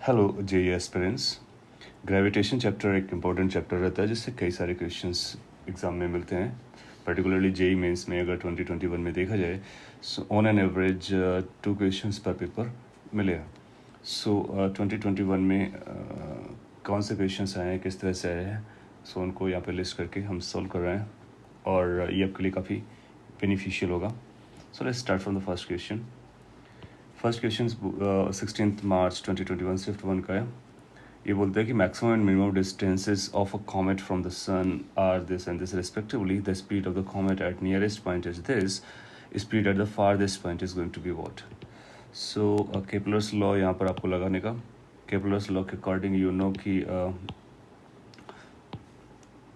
Hello JEE aspirants. Gravitation chapter एक important chapter रहता है जिससे कई सारे क्वेश्चंस एग्ज़ाम में मिलते हैं। पर्टिकुलरली जेई मेंस में अगर 2021 में देखा जाए so on an average 2 questions पर पेपर मिलेगा। सो 2021 में कौन से क्वेश्चंस आए हैं, किस तरह से आए हैं, सो उनको यहाँ पे लिस्ट करके हम सॉल्व कर रहे हैं और ये आपके लिए काफ़ी बेनिफिशियल होगा। So let's start from the first question. First question 16 March 2021 shift 1 का है। ये बोलते हैं कि maximum and minimum distances of a comet from the sun are this and this respectively. The speed of the comet at nearest point is this, speed at the farthest point is going to be what. So Kepler's law यहाँ पर आपको लगाने का। Kepler's law के according you know कि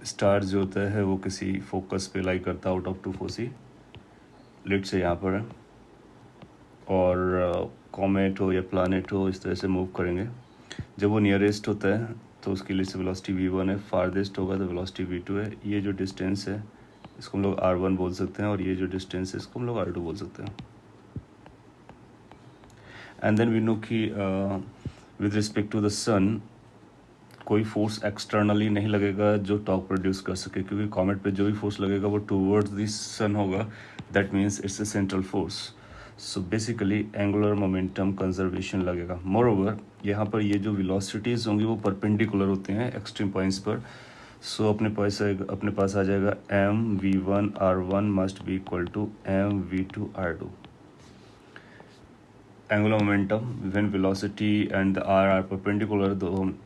star जो होता है वो किसी फोकस पे लाई करता है आउट ऑफ 2 फोसी लिट से यहाँ पर है, और कॉमेट हो या प्लानेट हो इस तरह से मूव करेंगे। जब वो नियरेस्ट होता है तो उसके लिए से वेलोसिटी v1 है, फारदेस्ट होगा तो वेलोसिटी v2 है। ये जो डिस्टेंस है इसको हम लोग r1 बोल सकते हैं और ये जो डिस्टेंस है इसको हम लोग r2 बोल सकते हैं। एंड देन वी नो कि विद रिस्पेक्ट टू द सन कोई फोर्स एक्सटर्नली नहीं लगेगा जो टॉर्क प्रोड्यूस कर सके, क्योंकि कॉमेट पे जो भी फोर्स लगेगा वो टूवर्ड्स द सन होगा। That means it's a central force. So basically angular momentum conservation लगेगा। मोर ओवर यहाँ पर ये जो वेलोसिटीज़ होंगी वो परपेंडिकुलर होते हैं एक्सट्रीम पॉइंट्स पर। सो अपने पास आ जाएगा mv1r1 must be equal to mv2r2। angular momentum when velocity and the r are perpendicular,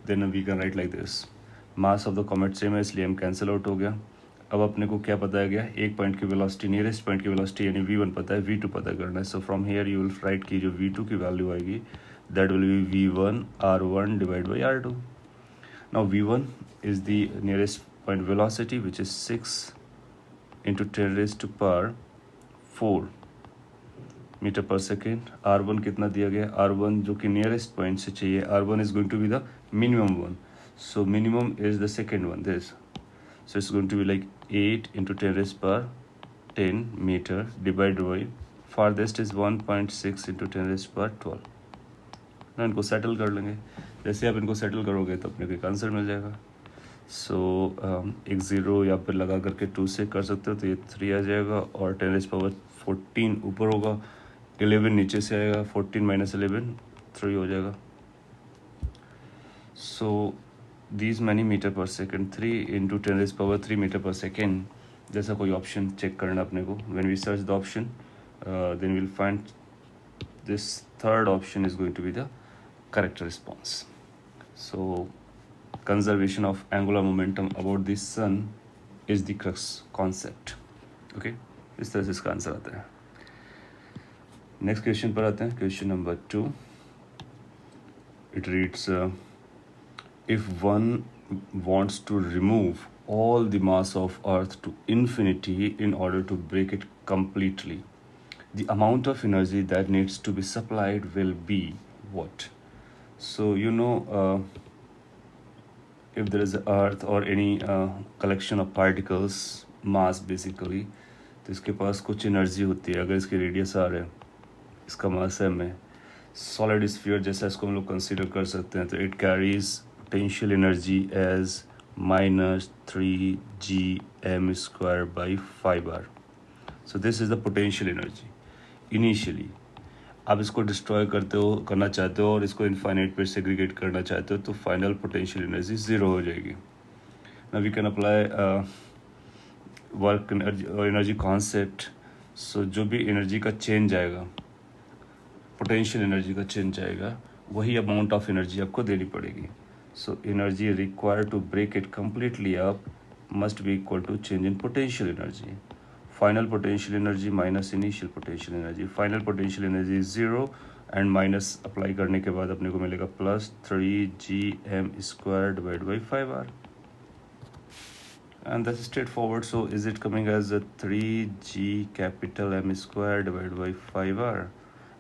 then we can write like this. mass of the comet same है इसलिए m कैंसिल आउट हो गया। अब अपने को क्या पता है गया, एक पॉइंट की वेलोसिटी, नियरेस्ट पॉइंट की वेलोसिटी यानी v1 पता है, v2 पता करना है। So from here you will write की जो v2 की वैल्यू आएगी that will be v1 r1 divide by r2। Now v1 is the nearest point velocity which is 6 into 10 raised to power 4 metre per second. r1 कितना दिया गया, r1 जो कि nearest point से चाहिए, r1 is going to be the minimum one. So minimum is the second one this, so it's going to be like 8 into 10 raised per 10 metre divide by farthest is 1.6 into 10 raised पर 12। ना इनको settle कर लेंगे। जैसे आप इनको settle करोगे तो अपने को एक आंसर मिल जाएगा। सो एक ज़ीरो यहाँ पर लगा करके 2 से कर सकते हो तो ये 3 आ जाएगा और 10 raised पावर 14 ऊपर होगा, 11 नीचे से आएगा, 14 माइनस 11 3 हो जाएगा। So these many metre per second 3 into 10 raised power 3 metre per second जैसा कोई ऑप्शन चेक करना अपने को। When we search the option then will find this third option is going to be the correct response. So conservation of angular momentum about the sun is the crux concept. Okay, इस तरह से इसका answer आता है। Next question पर आते हैं, question number 2। It reads if one wants to remove all the mass of earth to infinity in order to break it completely, the amount of energy that needs to be supplied will be what? So you know if there is earth or any collection of particles, mass basically, तो इसके पास कुछ energy होती है। अगर इसकी radius R है, इसका mass m है, सॉलिड स्फीयर जैसा इसको हम लोग कंसिडर कर सकते हैं, तो it carries potential energy as -3gm²/5r। So this is the potential energy initially. आप इसको डिस्ट्रॉय करना चाहते हो और इसको इनफाइनाइट पे सेग्रीगेट करना चाहते हो तो फाइनल पोटेंशियल एनर्जी 0 हो जाएगी। Now we can apply work energy concept. So जो भी एनर्जी का चेंज आएगा, पोटेंशियल एनर्जी का चेंज आएगा, वही अमाउंट ऑफ एनर्जी आपको देनी पड़ेगी। So energy required to break it completely up must be equal to change in potential energy. Final potential energy minus initial potential energy. Final potential energy is 0 and minus apply करने के बाद अपने को मिलेगा +3gm² divide by 5r। and that's straightforward. So is it coming as a 3gM² divided by 5r,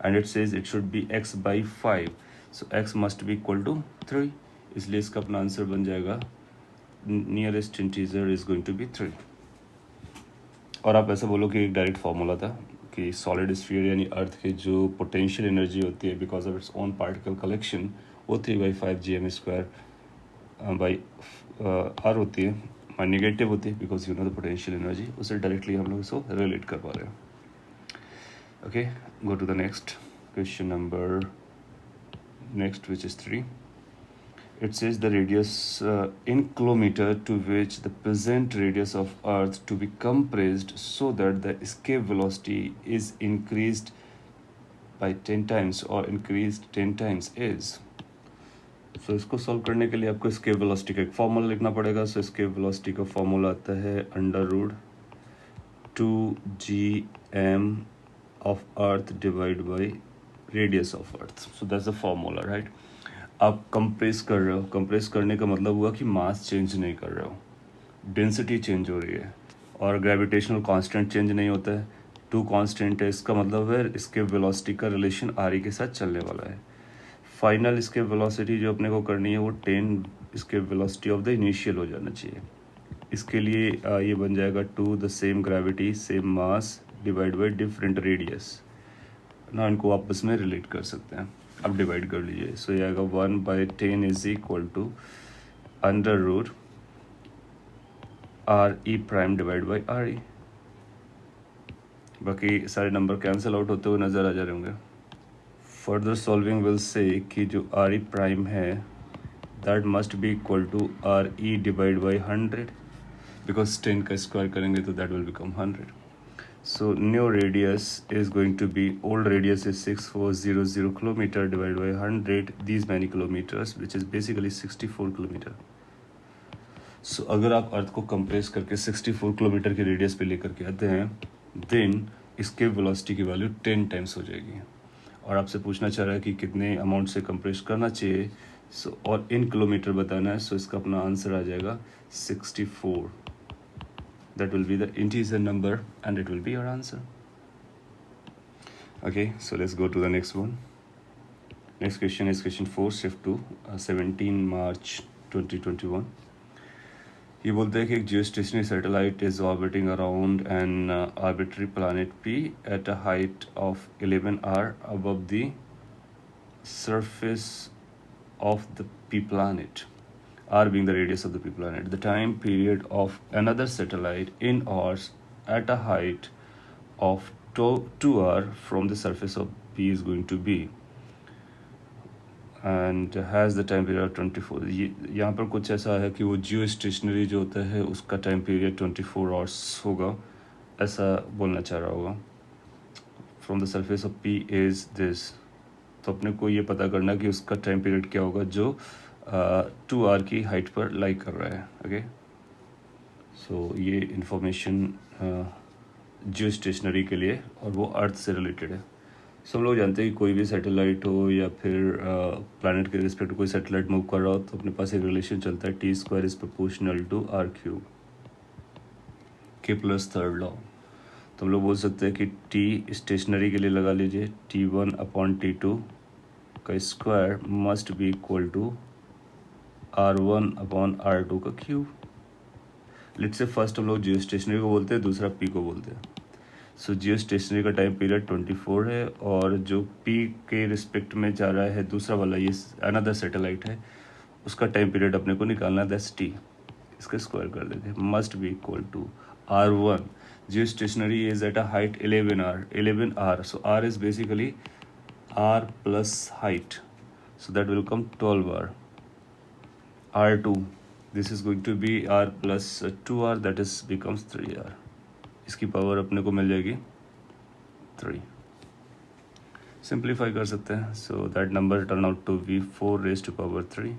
and it says it should be x by 5, so x must be equal to 3, इसलिए इसका अपना answer बन जाएगा nearest integer is going to be 3। और आप ऐसा बोलो कि एक डायरेक्ट फॉर्मूला था, कि सॉलिड स्फीयर यानी अर्थ की जो पोटेंशियल एनर्जी होती है because of its own particle collection वो 3/5 बाई आर होती है, और नेगेटिव होती है because you know the potential energy, उससे डायरेक्टली हम लोग इसको रिलेट कर पा रहे हैं. Okay, go to the next question number next, which is 3. It says the radius in kilometer to which the present radius of earth to be compressed so that the escape velocity is increased by 10 times or increased 10 times is. So इसको solve करने के लिए आपको escape velocity का एक formula लिखना पड़ेगा. So escape velocity का फॉर्मूला आता है √2gm of earth divided by radius of earth. So that's the formula, right? आप कंप्रेस कर रहे हो, कंप्रेस करने का मतलब हुआ कि मास चेंज नहीं कर रहे हो, डेंसिटी चेंज हो रही है, और ग्रेविटेशनल कांस्टेंट चेंज नहीं होता है. 2 कांस्टेंट है, इसका मतलब है इसके वेलोसिटी का रिलेशन आर के साथ चलने वाला है. फाइनल इसके वेलोसिटी जो अपने को करनी है वो 10 इसके वेलोसिटी ऑफ द इनिशियल हो जाना चाहिए. इसके लिए ये बन जाएगा 2 the same gravity same mass divide by different radius ना, इनको आपस में रिलेट कर सकते हैं. अब डिवाइड कर लीजिए. सो ये आएगा 1/10 is equal to √RE prime divide by RE. बाकी सारे नंबर कैंसिल आउट होते हुए नज़र आ जा रहे होंगे. फर्दर सॉल्विंग विल से कि जो RE प्राइम है that must be equal to RE divide by 100 because 10 का स्क्वायर करेंगे तो that will become 100. So new radius is going to be, old radius is 6400 kilometer divided by 100 these many kilometers which is basically 64 kilometer. So अगर आप अर्थ को compress करके 64 kilometre की radius पे लेकर के आते हैं देन इसके वेलोसिटी की वैल्यू 10 टाइम्स हो जाएगी. और आपसे पूछना चाह रहा है कि कितने अमाउंट से कंप्रेस करना चाहिए. सो और इन किलोमीटर बताना है. सो इसका अपना आंसर आ जाएगा 64. That will be the integer number and it will be your answer. Okay, so let's go to the next one. Next question is question 4, shift to 17 March 2021. ये बोलते हैं कि एक geostationary satellite is orbiting around an arbitrary planet P at a height of 11 r above the surface of the P planet. R being the radius of the P planet. The time period of another satellite in hours at a height of 2r from the surface of P is going to be and has the time period of 24. यहाँ पर कुछ ऐसा है कि वो जियो stationery जो होता है उसका टाइम पीरियड 24 आवर्स होगा, ऐसा बोलना चाह रहा होगा. From the surface of P is this. तो अपने को ये पता करना कि उसका टाइम पीरियड क्या होगा जो 2r की हाइट पर लाई कर रहा है. ओके, सो ये इंफॉर्मेशन जियो स्टेशनरी के लिए और वो अर्थ से रिलेटेड है. सो हम लोग जानते हैं कि कोई भी सैटेलाइट हो या फिर प्लैनेट के रिस्पेक्ट कोई सैटेलाइट मूव कर रहा हो तो अपने पास एक रिलेशन चलता है T² is proportional to R³ के प्लस थर्ड लॉ. तो हम लोग बोल सकते हैं कि T स्टेशनरी के लिए लगा लीजिए T1/T2 का square must be equal to R1/R2 का क्यूब. लेट्स से फर्स्ट हम लोग जियो स्टेशनरी को बोलते हैं, दूसरा P को बोलते हैं. सो जियो स्टेशनरी का टाइम पीरियड 24 है और जो P के रिस्पेक्ट में जा रहा है दूसरा वाला ये अनदर सैटेलाइट है उसका टाइम पीरियड अपने को निकालना है, दैट्स T. इसका स्क्वायर कर देते हैं. Must be equal to R1. Geostationary is at a height 11r. So R is basically R plus height, so that will come 12r. R2, this is going to be R plus 2r, that is becomes 3r. इसकी power अपने को मिल जाएगी 3. Simplify कर सकते हैं. So that number turn out to be 4⁻³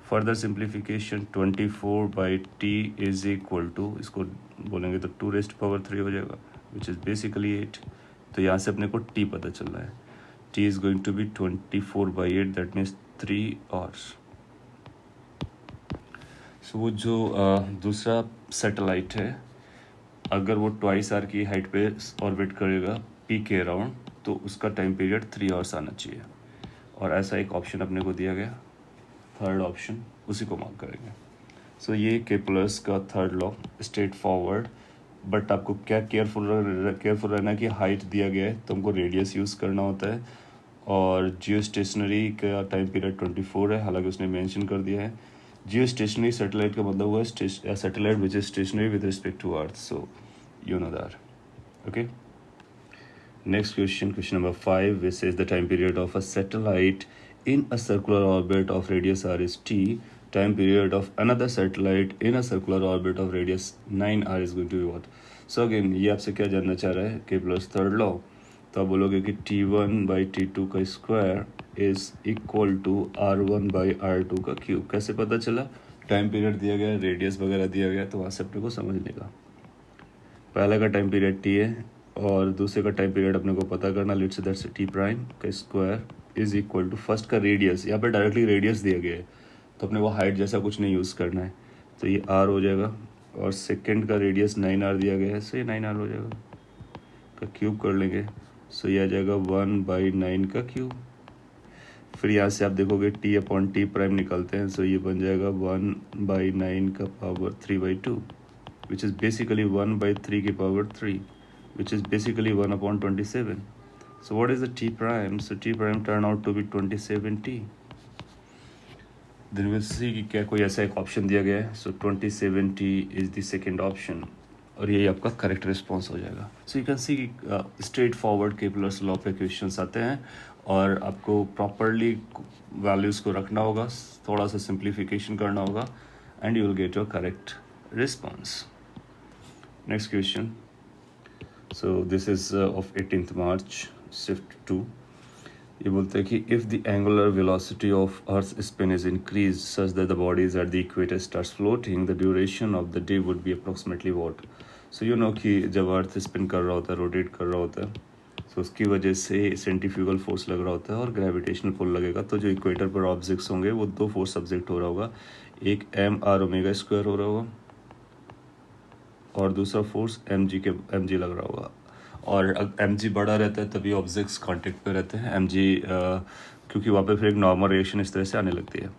further simplification 24/T is equal to, इसको बोलेंगे तो 2⁻³ हो जाएगा विच इज़ बेसिकली 8. तो यहाँ से अपने को T पता चल रहा है. T is going to be 24/8 that means 3 hours. So वो जो दूसरा सैटेलाइट है अगर वो 2r की हाइट पे ऑर्बिट करेगा P के अराउंड तो उसका टाइम पीरियड 3 आवर्स आना चाहिए. और ऐसा एक ऑप्शन अपने को दिया गया, थर्ड ऑप्शन, उसी को मार्क करेंगे. सो ये Kepler's का third law straight forward but आपको क्या केयरफुल रहना है कि हाइट दिया गया है तो हमको रेडियस यूज़ करना होता है। और जियो स्टेशनरी का टाइम पीरियड 24 है, हालांकि उसने मेंशन कर दिया है। जियो स्टेशनरी सैटेलाइट का मतलब हुआ है satellite which is stationary with respect to earth, so you know that. Okay, next question, question number 5, which says the time period of a satellite in a circular orbit of radius r is t, time period of another satellite in a circular orbit of radius 9r is going to be what? So again ये आपसे क्या जानना चाह रहा है, Kepler's third law. तो आप बोलोगे कि t1 बाई t2 का square is equal to r1 by r2 का क्यूब। कैसे पता चला? टाइम पीरियड दिया गया, रेडियस वगैरह दिया गया, तो वहाँ से अपने को समझने का। पहले का टाइम पीरियड टी है और दूसरे का टाइम पीरियड अपने को पता करना, let's say that's T prime का square is equal to first का रेडियस। यहाँ पे डायरेक्टली रेडियस दिया गया है तो अपने को हाइट जैसा कुछ नहीं यूज़ करना है, तो ये आर हो जाएगा। और सेकंड का रेडियस 9r दिया गया है, सो ये 9r हो जाएगा, का क्यूब कर लेंगे, सो ये आ जाएगा 1/9 का क्यूब। फिर यहाँ से आप देखोगे टी अपॉन टी प्राइम निकलते हैं, सो ये बन जाएगा 1/9 का पावर 3/2, which is basically 1/3 की power 3, which is basically 1/27. So what is the t prime? So t prime turn out to be 27t. Then we'll see कि क्या कोई ऐसा एक ऑप्शन दिया गया है। So 27t is the second option और यही आपका करेक्ट रिस्पॉन्स हो जाएगा। सो यू कैन सी कि स्ट्रेट फॉरवर्ड केपलर्स लॉ पे क्वेश्चंस आते हैं और आपको प्रॉपरली वैल्यूज़ को रखना होगा, थोड़ा सा सिंप्लीफिकेशन करना होगा and you will get your correct response. Next question. So this is of 18th March, shift 2. ये बोलते हैं कि if the angular velocity of Earth's spin is increased such that the body is at the equator starts floating, the duration of the day would be approximately what? So you know कि जब अर्थ spin कर रहा होता है, rotate कर रहा होता है, तो उसकी वजह से सेंट्रीफ्यूगल फोर्स लग रहा होता है और ग्रेविटेशनल पुल लगेगा, तो जो इक्वेटर पर ऑब्जेक्ट्स होंगे वो दो फोर्स सब्जेक्ट हो रहा होगा, एक mr⍵² हो रहा होगा और दूसरा फोर्स mg लग रहा होगा। और mg बड़ा रहता है तभी ऑब्जेक्ट्स कांटेक्ट पे रहते हैं, mg क्योंकि वहाँ पे फिर एक नॉर्मल रिएक्शन इस तरह से आने लगती है।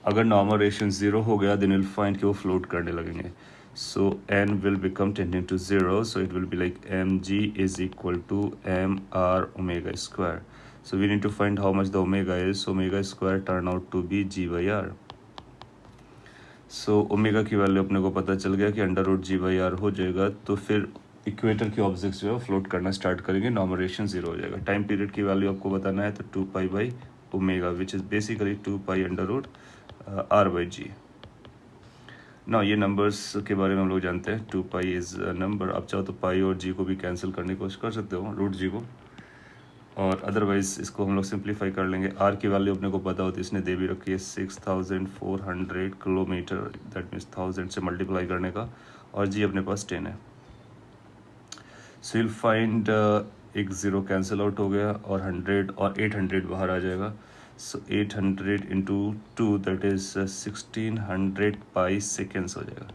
अगर नॉर्मल रिएक्शन 0 हो गया देन विल फाइंड कि वो फ्लोट करने लगेंगे, so n will become tending to 0, so it will be like mg is equal to mr⍵²। So we need to find how much the omega is, so omega square turn out to be g/r। So omega की value अपने को पता चल गया कि √g/r हो जाएगा, तो फिर इक्वेटर के ऑब्जेक्ट्स जो है फ्लोट करना स्टार्ट करेंगे, नॉर्मल रिएक्शन 0 हो जाएगा। टाइम पीरियड की वैल्यू आपको बताना है तो 2π/ω विच इज़ बेसिकली 2π√r/g। ना ये नंबर्स के बारे में हम लोग जानते हैं, 2π इज़ नंबर। आप चाहो तो पाई और जी को भी कैंसिल करने की कोशिश कर सकते हो, √g को, और अदरवाइज इसको हम लोग सिंप्लीफाई कर लेंगे। आर की वैल्यू अपने को पता होती है, इसने दे भी रखी है 6400 किलोमीटर, दैट मीन्स 1000 से मल्टीप्लाई करने का, और जी अपने पास 10 है। सो विल फाइंड एक ज़ीरो कैंसिल आउट हो गया और 100 और 800 बाहर आ जाएगा, सो 800 into 2 that is 1600 pi seconds हो जाएगा,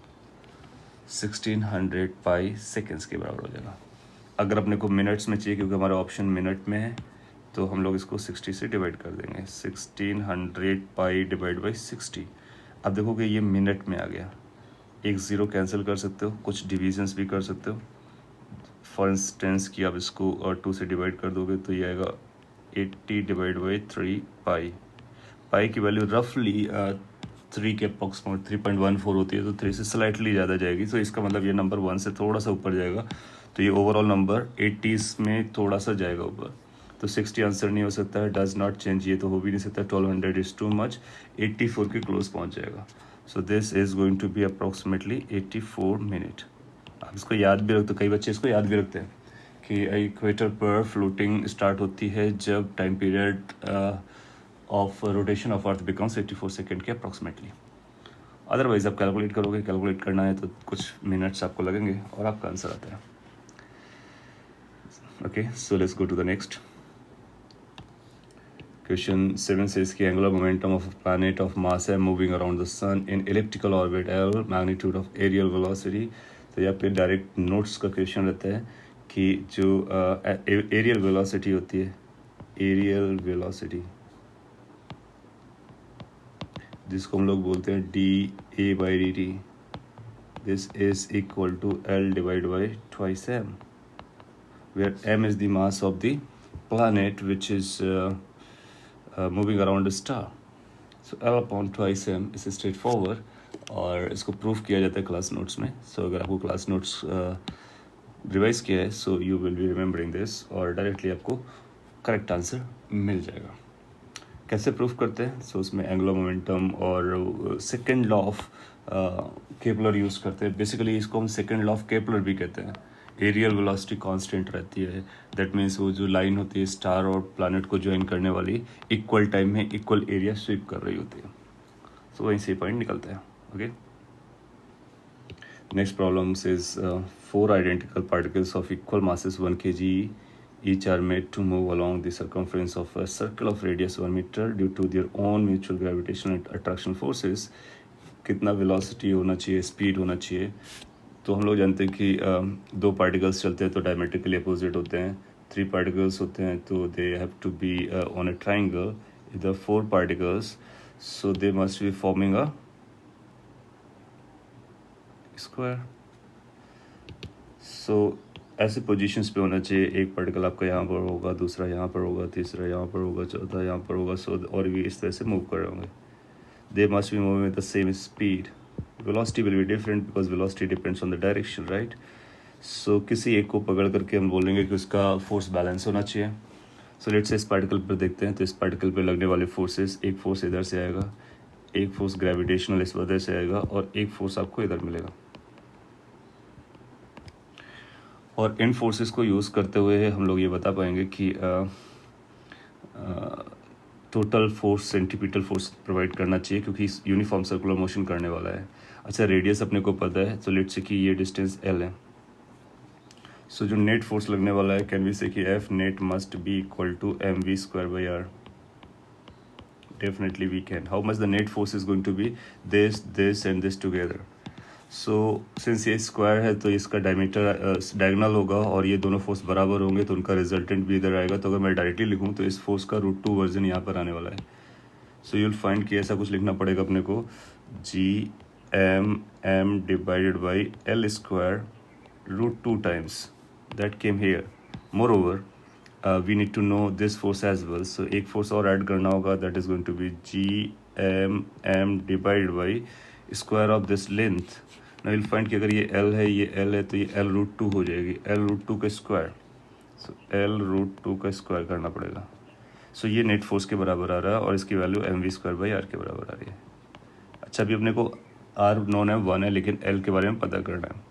1600 पाई सेकेंड्स के बराबर हो जाएगा। अगर अपने को मिनट्स में चाहिए क्योंकि हमारा ऑप्शन मिनट में है, तो हम लोग इसको 60 से डिवाइड कर देंगे, 1600 पाई डिवाइड बाई 60। अब देखोगे ये मिनट में आ गया, एक ज़ीरो कैंसिल कर सकते हो, कुछ डिविजन्स भी कर सकते हो। फॉर इंस्टेंस कि आप इसको और 2 से डिवाइड कर दोगे तो ये आएगा 80 डिवाइड बाई 3 पाई। पाई की वैल्यू रफली 3 के अप्रॉक्सिमेट 3.14 होती है, तो 3 से स्लाइटली ज़्यादा जाएगी, तो इसका मतलब ये नंबर 1 से थोड़ा सा ऊपर जाएगा, तो ये ओवरऑल नंबर 80s में थोड़ा सा जाएगा ऊपर, तो 60 आंसर नहीं हो सकता है, डज नॉट चेंज, ये तो हो भी नहीं सकता, 1200 इज़ टू मच, 84 के क्लोज पहुंच जाएगा। So this is going to be approximately 84 minute. आप इसको याद भी रखते, कई बच्चे इसको याद भी रखते हैं कि इक्वेटर पर फ्लोटिंग स्टार्ट होती है जब time period of rotation of earth becomes 84 second के अप्रॉक्सीमेटली। अदरवाइज आप कैलकुलेट करोगे, कैलकुलेट करना है तो कुछ मिनट्स आपको लगेंगे और आपका आंसर आता है। Okay, so let's go to the next. Question 7 says कि angular momentum of a planet of mass m moving around the sun in elliptical orbit L, magnitude of aerial velocity। तो यहाँ पे डायरेक्ट नोट्स का question रहता है कि जो areal velocity होती है, एरियल वेलोसिटी जिसको हम लोग बोलते हैं dA/dt, this is equal to L divided by twice m, where m is the mass of the planet which is moving around a star. So L upon twice m is straightforward, और इसको proof किया जाता है class notes में. सो अगर आपको class notes revise किया है so you will B remembering this, और डायरेक्टली आपको करेक्ट आंसर मिल जाएगा. कैसे प्रूफ करते हैं? सो उसमें एंगुलर मोमेंटम और second law of Kepler use करते हैं. बेसिकली इसको हम सेकंड लॉ ऑफ केपलर भी कहते हैं. एरियल वेलोसिटी कांस्टेंट रहती है. दैट मीन्स वो जो लाइन होती है स्टार और प्लैनेट को ज्वाइन करने वाली, इक्वल टाइम में इक्वल एरिया स्वीप कर रही होती है. सो वहीं से पॉइंट निकलता है. Okay, next problems is 4 identical particles of equal masses 1 kg each are made to move along the circumference of a circle of radius 1 meter due to their own mutual gravitational and attraction forces. कितना velocity होना चाहिए, speed होना चाहिए? तो हम लोग जानते हैं कि 2 पार्टिकल्स चलते हैं तो डायमेट्रिकली अपोजिट होते हैं. 3 पार्टिकल्स होते हैं तो they have to be on a triangle. इधर 4 particles, so they must be forming a square. So ऐसे पोजीशंस पे होना चाहिए. एक पार्टिकल आपका यहाँ पर होगा, दूसरा यहाँ पर होगा, तीसरा यहाँ पर होगा, चौथा यहाँ पर होगा. सो और भी इस तरह से मूव कर रहे होंगे. They must be moving with the same speed. Velocity will be different because velocity depends on the direction, right. So किसी एक को पकड़ करके हम बोलेंगे कि उसका फोर्स बैलेंस होना चाहिए. सो लेट्स से इस पार्टिकल पर देखते हैं. तो इस पार्टिकल पर लगने वाले फोर्सेस, एक फोर्स इधर से आएगा, एक फोर्स ग्रेविटेशनल इस वजह से आएगा, और एक फोर्स आपको इधर मिलेगा. और इन फोर्सेस को यूज़ करते हुए हम लोग ये बता पाएंगे कि total force centripetal force provide करना चाहिए, क्योंकि यूनिफॉर्म सर्कुलर मोशन करने वाला है. अच्छा, रेडियस अपने को पता है, तो लेट्स से कि ये डिस्टेंस L है. सो जो नेट फोर्स लगने वाला है, कैन वी से कि F net must be equal to mv square by r. Definitely we can. How much the net force is going to be? This and this together. So since ये square है तो इसका diameter diagonal होगा, और ये दोनों force बराबर होंगे तो उनका रिजल्टेंट भी इधर आएगा. तो अगर मैं डायरेक्टली लिखूँ तो इस फोर्स का √2 वर्जन यहाँ पर आने वाला है. सो यूल फाइंड कि ऐसा कुछ लिखना पड़ेगा अपने को, Gm divided by L square √2 times that came here. Moreover we need to know this force as well. So एक फोर्स और ऐड करना होगा, that is going to be Gm divided by square of this length. Now will find कि अगर ये L है, ये L है, तो ये L√2 हो जाएगी. L√2 का स्क्वायर. सो L√2 का स्क्वायर करना पड़ेगा. सो ये नेट फोर्स के बराबर आ रहा है, और इसकी value mv square by r के बराबर आ रही है. अच्छा, अभी अपने को r नॉन है, 1 है, लेकिन L के बारे में पता करना है.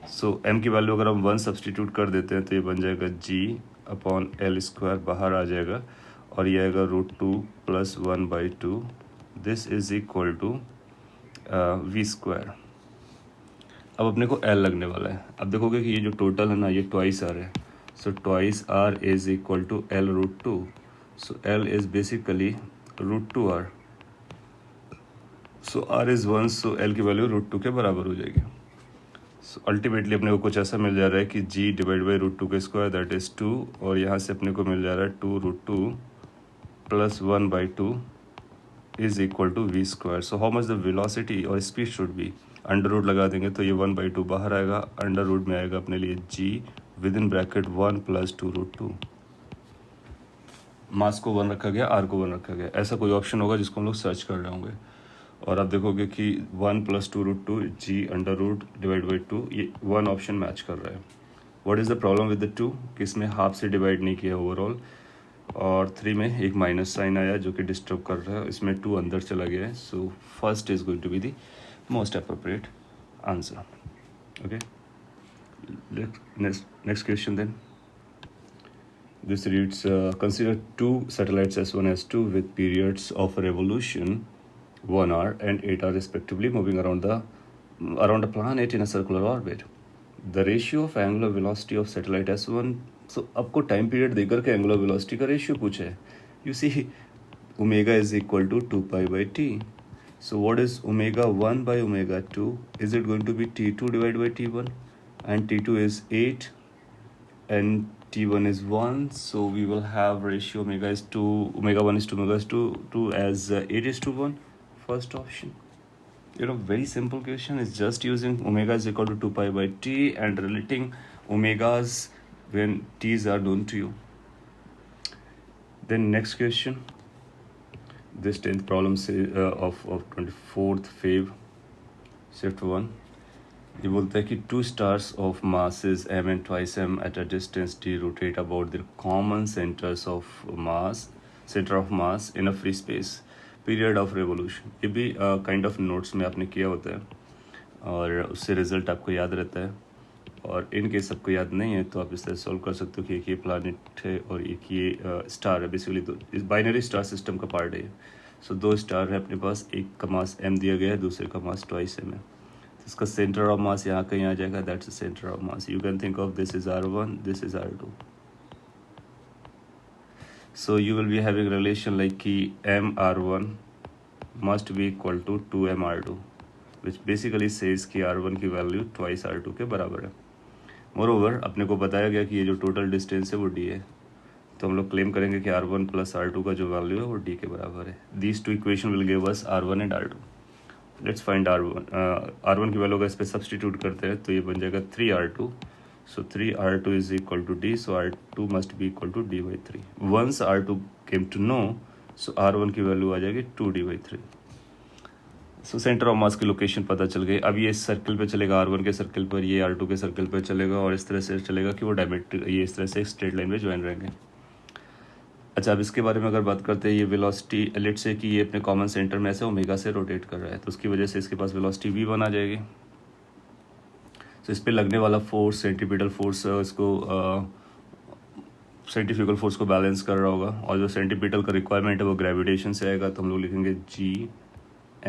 सो m की वैल्यू अगर हम 1 सब्सटीट्यूट कर देते हैं तो ये बन जाएगा G अपॉन L स्क्वायर, बाहर आ जाएगा, और ये आएगा √2 plus 1/2. This is equal to v square. अब अपने को L लगने वाला है. अब देखोगे कि ये जो टोटल है ना, ये ट्वाइस आर है. So twice R is equal to L√2. So L is basically √2r. So R is 1, so L की वैल्यू √2 के बराबर हो जाएगी. सो अल्टीमेटली अपने को कुछ ऐसा मिल जा रहा है कि G डिवाइड बाई √2 के स्क्वायर दैट इज 2, और यहाँ से अपने को मिल जा रहा है 2√2 plus 1/2 is equal to v square. So how much the velocity और speed should be. Under root लगा देंगे तो ये 1/2 बाहर आएगा, अंडर रूट में आएगा अपने लिए G with in bracket 1 plus 2√2. मास को 1 रखा गया, R को 1 रखा गया. ऐसा कोई ऑप्शन होगा जिसको हम लोग सर्च कर रहे होंगे, और आप देखोगे कि 1 plus 2√2 G under root divide by 2, ये 1 ऑप्शन मैच कर रहा है. What is the problem with the 2 कि इसमें हाफ से डिवाइड नहीं किया ओवरऑल, और 3 में एक माइनस साइन आया जो कि डिस्टर्ब कर रहा है. इसमें 2 अंदर चला गया है. So first is going to be the most appropriate answer. Okay, next question then. This reads, consider 2 satellites S1 S2 with periods of revolution 1 hour and 8 hours respectively moving around a planet in a circular orbit. The ratio of angular velocity of satellite S1. So आपको time period देकर के angular velocity का ratio पूछा है. You see, omega is equal to 2 pi by t. So what is omega 1 by omega 2? Is it going to be T2 divided by T1? And T2 is 8 and T1 is 1. So we will have ratio omega 1 is to omega 2 as 8 is to 1. First option. Very simple question is just using omega is equal to 2 pi by t and relating omegas when t's are known to you. Then next question, this 10th problem of 24th Feb shift 1. ये बोलता है कि two stars of masses m and twice m at a distance d rotate about their common center of mass in a free space. Period of revolution. ये भी kind of notes में आपने किया होता है और उससे रिजल्ट आपको याद रहता है. और इन केस सबको याद नहीं है तो आप इस तरह सॉल्व कर सकते हो कि एक ये प्लानिट है और एक ये स्टार है. बेसिकली दो इस बाइनरी स्टार सिस्टम का पार्ट है. सो दो स्टार है अपने पास, एक का मास m दिया गया है, दूसरे का मास ट्वाइस m है. तो इसका सेंटर ऑफ मास यहाँ कहीं आ जाएगा. That's the centre of mass. You can think of this is r1, this is r2. So you will be having relation like कि m_r1 must be equal to 2m_r2 which basically says कि r1 की value twice r2 के बराबर है. Moreover अपने को बताया गया कि ये जो टोटल डिस्टेंस है वो d है, तो हम लोग क्लेम करेंगे कि r1 प्लस r2 का जो वैल्यू है वो d के बराबर है. These two equation will give us r1 and r2. Let's find r1 की वैल्यू का इस पर सब्सटीट्यूट करते हैं तो ये बन जाएगा 3r2. So 3r2 is equal to d, so r2 must be equal to d/3. Once r2 came to know, so r1 की वैल्यू आ जाएगी 2d/3. सो सेंटर ऑफ मास की लोकेशन पता चल गई. अब ये इस सर्कल पे चलेगा, r1 के सर्कल पर, ये r2 के सर्कल पर चलेगा और इस तरह से चलेगा कि वो डायमेट्रिक ये इस तरह से स्ट्रेट लाइन में ज्वाइन रहेंगे. अच्छा, अब इसके बारे में अगर बात करते हैं, ये वेलोसिटी लेट से कि ये अपने कॉमन सेंटर में ऐसे ओमेगा से रोटेट कर रहा है, तो उसकी वजह से इसके पास वेलोसिटी v1 आ जाएगी. तो इस पर लगने वाला फोर्स, सेंटीपिटल फोर्स, इसको सेंट्रीफ्यूगल फोर्स को बैलेंस कर रहा होगा. और जो सेंटीपिटल का रिक्वायरमेंट है वो ग्रेविटेशन से आएगा, तो हम लोग लिखेंगे g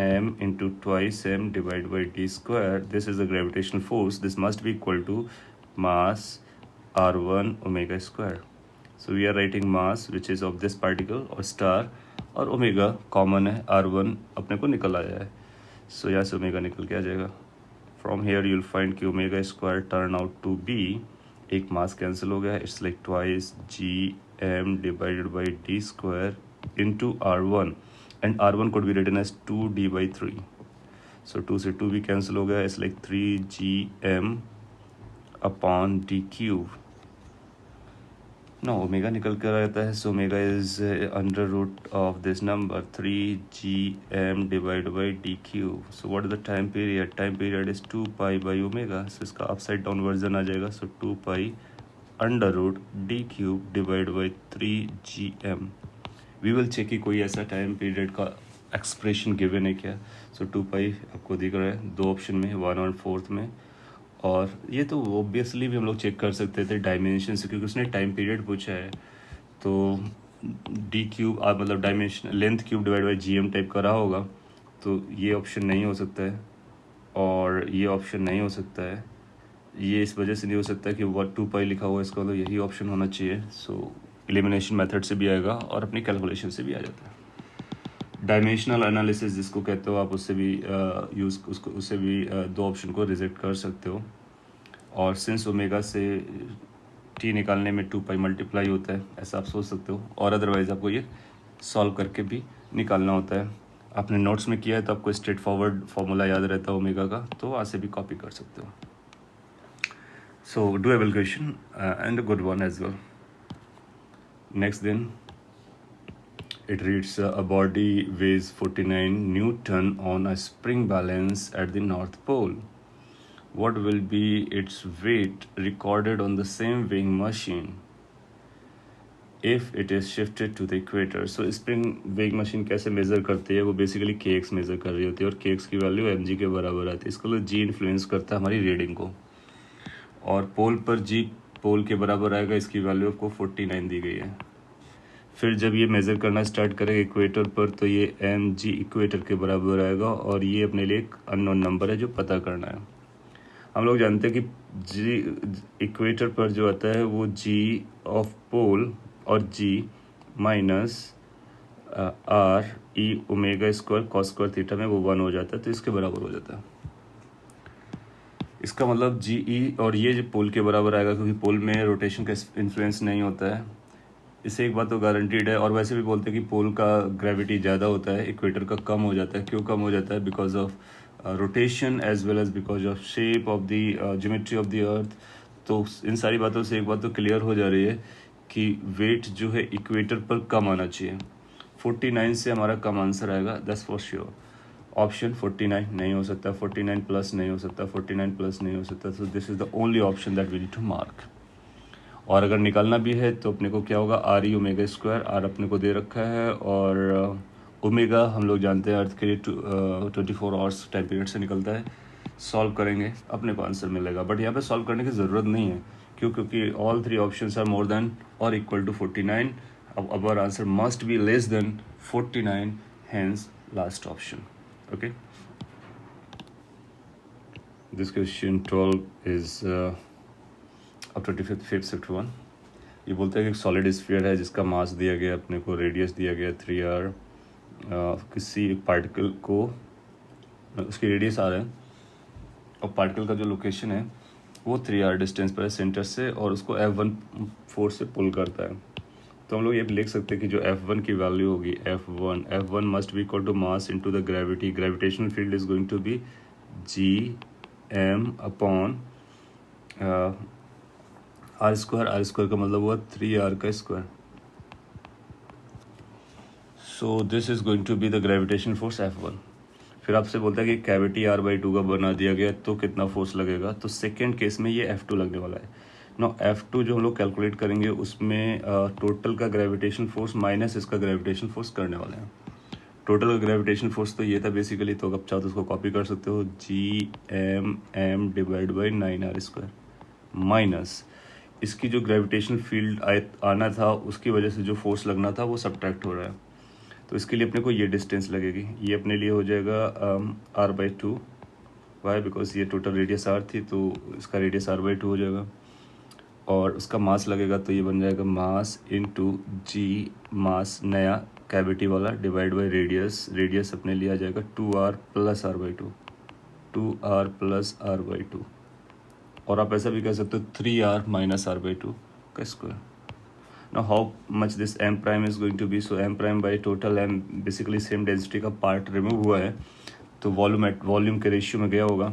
m into twice m divided by d square. This is the gravitational force. This must be equal to mass r1 omega square. So we are writing mass which is of this particle or star, और omega common है, r1 अपने को निकल आया है. So यहाँ से omega निकल के आ जाएगा. From here you'll find कि omega square turn out to be, एक mass cancel हो गया. It's like twice g m divided by d square into r1. And r1 could be written as 2d/3. So 2 से 2 भी cancel हो गया. It's like 3gm upon d cube. Now omega निकल कर आता है. So omega is under root of this number 3gm divided by d cube. So what is the time period? Time period is 2 pi by omega. So इसका upside down version आ जाएगा. So 2 pi under root d cube divided by 3gm. We will check कि कोई ऐसा time period का expression given है क्या. सो 2 पाई आपको दिख रहा है दो ऑप्शन में, 1 और 4th में. और ये तो ऑब्वियसली भी हम लोग चेक कर सकते थे डायमेंशन से, क्योंकि उसने टाइम पीरियड पूछा है. तो डी क्यूब मतलब dimension length cube divide by G M type का रहा होगा, तो ये ऑप्शन नहीं हो सकता है और ये ऑप्शन नहीं हो सकता है. ये इस वजह से नहीं हो सकता कि what 2 पाई लिखा हुआ है, इसका मतलब यही ऑप्शन होना चाहिए. सो एलिमिनेशन मेथड से भी आएगा और अपनी कैलकुलेशन से भी आ जाता है. डायमेंशनल एनालिसिस जिसको कहते हो आप, उससे भी उससे भी दो ऑप्शन को रिजेक्ट कर सकते हो. और सिंस ओमेगा से टी निकालने में 2 पाई मल्टीप्लाई होता है, ऐसा आप सोच सकते हो. और अदरवाइज आपको ये सॉल्व करके भी निकालना होता है. आपने नोट्स में किया है तो आपको स्ट्रेट फॉरवर्ड फार्मूला याद रहता है ओमेगा का, तो वहाँ से भी कॉपी कर सकते हो. So doable question and a good one as well. Next then, it reads a body weighs 49 Newton on a spring balance at the North Pole. What will be its weight recorded on the same weighing machine if it is shifted to the equator? So spring weighing machine कैसे measure करती है? वो basically kx measure कर रही होती है और kx की वैल्यू mg के बराबर आती है. इसको लोग g इन्फ्लुएंस करता है हमारी रीडिंग को, और पोल पर g पोल के बराबर आएगा. इसकी वैल्यू आपको 49 दी गई है. फिर जब ये मेज़र करना स्टार्ट करेगा इक्वेटर पर, तो ये एम जी इक्वेटर के बराबर आएगा और ये अपने लिए एक अननोन नंबर है जो पता करना है. हम लोग जानते हैं कि जी इक्वेटर पर जो आता है वो जी ऑफ पोल और g minus R E omega square cos square theta में वो 1 हो जाता है, तो इसके बराबर हो जाता है. इसका मतलब जी ई और ये जो पोल के बराबर आएगा, क्योंकि पोल में रोटेशन का इन्फ्लुएंस नहीं होता है. इससे एक बात तो गारंटीड है. और वैसे भी बोलते हैं कि पोल का ग्रेविटी ज़्यादा होता है, इक्वेटर का कम हो जाता है. क्यों कम हो जाता है? Because of rotation as well as because of shape of the geometry of the earth. तो इन सारी बातों से एक बात तो क्लियर हो जा रही है कि वेट जो है इक्वेटर पर कम आना चाहिए। 49 से हमारा कम आंसर आएगा, दैट्स फॉर श्योर। ऑप्शन 49 नहीं हो सकता, 49 प्लस नहीं हो सकता, 49 प्लस नहीं हो सकता, so this is the only option that we need to mark. और अगर निकालना भी है तो अपने को क्या होगा, R E omega square, R अपने को दे रखा है और ओमेगा हम लोग जानते हैं अर्थ के लिए 24 आवर्स टाइम पीरियड से निकलता है। सॉल्व करेंगे अपने को आंसर मिलेगा, बट यहाँ पे सॉल्व करने की ज़रूरत नहीं है क्योंकि all three options are more than और इक्वल टू 49। अब our answer must be less than 49, hence last option. Okay, this question 12 is अब 25th शिफ्ट 1। ये बोलते हैं कि एक सॉलिड स्फीयर है जिसका मास दिया गया अपने को, रेडियस दिया गया 3r, किसी एक पार्टिकल को उसकी रेडियस आ रहा है और पार्टिकल का जो लोकेशन है वो 3r डिस्टेंस पर है सेंटर से और उसको F1 फोर्स से पुल करता है। तो हम लोग ये लिख सकते हैं कि जो F1 की वैल्यू होगी F1 must be equal to mass into the gravity. Gravitational field is going to be Gm upon R square का मतलब हुआ 3r का square. So this is going to be the gravitation force F1। फिर आपसे बोलता है कि cavity r/2 का बना दिया गया तो कितना फोर्स लगेगा, तो सेकेंड केस में ये F2 लगने वाला है। नो F2 जो हम लोग कैलकुलेट करेंगे उसमें टोटल का ग्रेविटेशन फोर्स माइनस इसका ग्रेविटेशन फोर्स करने वाले हैं। टोटल का ग्रेविटेशन फोर्स तो ये था बेसिकली, तो अब चाहो तो उसको कॉपी कर सकते हो, Gm divide by 9r² minus इसकी जो ग्रेविटेशनल फील्ड आना था उसकी वजह से जो फोर्स लगना था वो सब्ट्रैक्ट हो रहा है। तो इसके लिए अपने को ये डिस्टेंस लगेगी, ये अपने लिए हो जाएगा r/2। वाई, बिकॉज ये टोटल रेडियस r थी तो इसका रेडियस r/2 हो जाएगा और उसका मास लगेगा तो ये बन जाएगा मास इनटू g, मास नया कैविटी वाला, डिवाइड बाई रेडियस अपने लिए आ जाएगा 2r plus r/2, 2r plus r/2। और आप ऐसा भी कह सकते हो 3r माइनस r/2 का square. Now how much this m prime is going to be? So m prime by total m basically same density का पार्ट रिमूव हुआ है तो वॉल्यूम के रेशियो में गया होगा,